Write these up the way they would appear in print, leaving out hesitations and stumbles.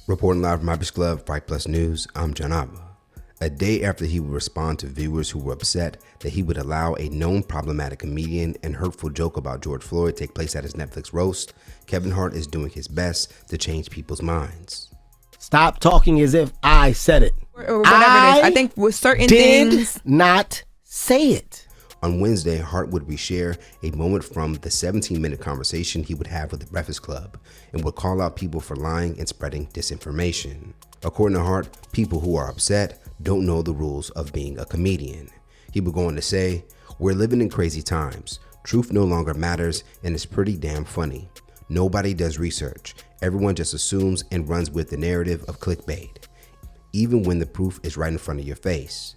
Reporting live from Hype's Club, Fight Plus News, I'm John Abba. A day after he would respond to viewers who were upset that he would allow a known problematic comedian and hurtful joke about George Floyd take place at his Netflix roast, Kevin Hart is doing his best to change people's minds. Stop talking as if I said it. Or whatever it is. I think with certain things. Did not say it. On Wednesday, Hart would reshare a moment from the 17-minute conversation he would have with the Breakfast Club and would call out people for lying and spreading disinformation. According to Hart, people who are upset don't know the rules of being a comedian. He would go on to say, "We're living in crazy times. Truth no longer matters and it's pretty damn funny. Nobody does research. Everyone just assumes and runs with the narrative of clickbait, even when the proof is right in front of your face.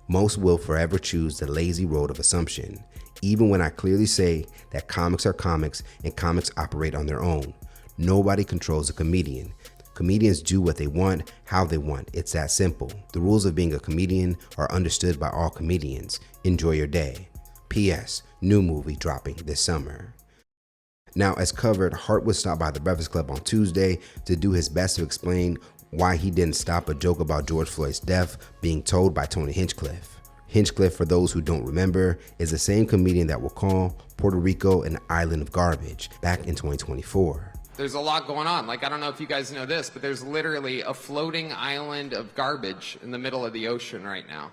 Most will forever choose the lazy road of assumption, even when I clearly say that comics are comics and comics operate on their own. Nobody controls a comedian. Comedians do what they want, how they want. It's that simple. The rules of being a comedian are understood by all comedians. Enjoy your day. P.S. New movie dropping this summer." Now, as covered, Hart would stop by the Breakfast Club on Tuesday to do his best to explain why he didn't stop a joke about George Floyd's death being told by Tony Hinchcliffe. Hinchcliffe, for those who don't remember, is the same comedian that will call Puerto Rico an island of garbage back in 2024. There's a lot going on. Like, I don't know if you guys know this, but there's literally a floating island of garbage in the middle of the ocean right now.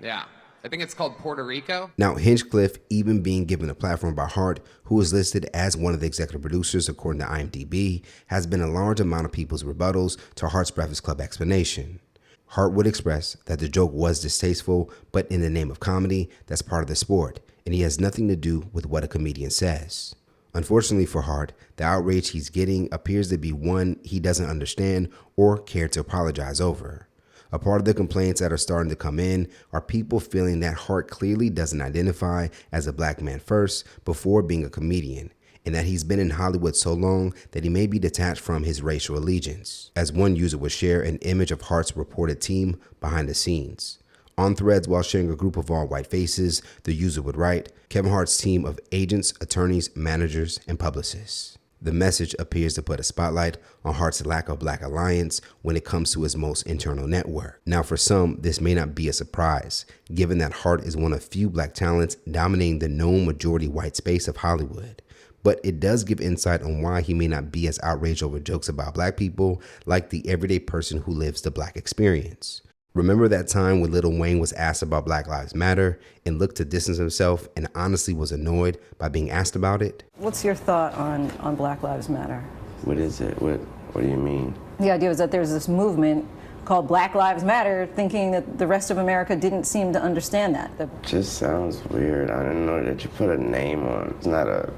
Yeah. I think it's called Puerto Rico. Now, Hinchcliffe, even being given a platform by Hart, who is listed as one of the executive producers according to IMDb, has been a large amount of people's rebuttals to Hart's Breakfast Club explanation. Hart would express that the joke was distasteful, but in the name of comedy, that's part of the sport, and he has nothing to do with what a comedian says. Unfortunately for Hart, the outrage he's getting appears to be one he doesn't understand or care to apologize over. A part of the complaints that are starting to come in are people feeling that Hart clearly doesn't identify as a black man first before being a comedian, and that he's been in Hollywood so long that he may be detached from his racial allegiance, as one user would share an image of Hart's reported team behind the scenes. On Threads, while sharing a group of all white faces, the user would write, "Kevin Hart's team of agents, attorneys, managers, and publicists." The message appears to put a spotlight on Hart's lack of black alliance when it comes to his most internal network. Now, for some, this may not be a surprise, given that Hart is one of few black talents dominating the known majority white space of Hollywood. But it does give insight on why he may not be as outraged over jokes about black people like the everyday person who lives the black experience. Remember that time when Lil Wayne was asked about Black Lives Matter and looked to distance himself and honestly was annoyed by being asked about it? What's your thought on Black Lives Matter? What is it? What do you mean? The idea is that there's this movement called Black Lives Matter, thinking that the rest of America didn't seem to understand that. Just sounds weird. I didn't know that you put a name on. It's not a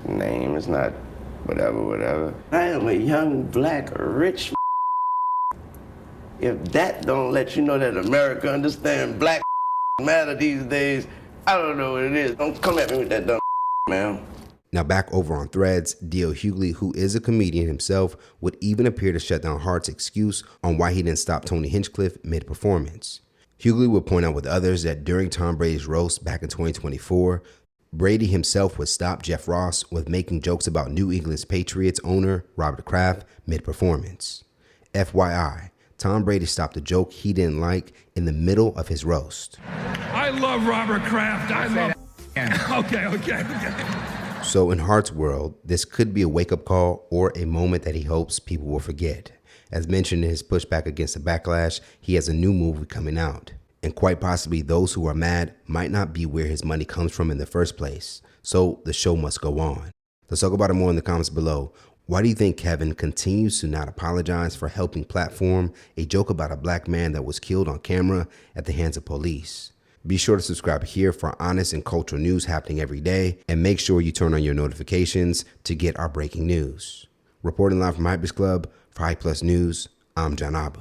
name. It's not whatever. I am a young, black, rich. If that don't let you know that America understands Black matter these days, I don't know what it is. Don't come at me with that dumb man. Now, back over on Threads, D.L. Hughley, who is a comedian himself, would even appear to shut down Hart's excuse on why he didn't stop Tony Hinchcliffe mid-performance. Hughley would point out with others that during Tom Brady's roast back in 2024, Brady himself would stop Jeff Ross with making jokes about New England's Patriots owner Robert Kraft mid-performance. FYI, Tom Brady stopped a joke he didn't like in the middle of his roast. I love Robert Kraft. I love. Okay. So in Hart's world, this could be a wake-up call or a moment that he hopes people will forget. As mentioned in his pushback against the Backlash, he has a new movie coming out. And quite possibly those who are mad might not be where his money comes from in the first place. So the show must go on. Let's talk about it more in the comments below. Why do you think Kevin continues to not apologize for helping platform a joke about a black man that was killed on camera at the hands of police? Be sure to subscribe here for honest and cultural news happening every day, and make sure you turn on your notifications to get our breaking news. Reporting live from Hype's Club for Hype Plus News, I'm John Abba.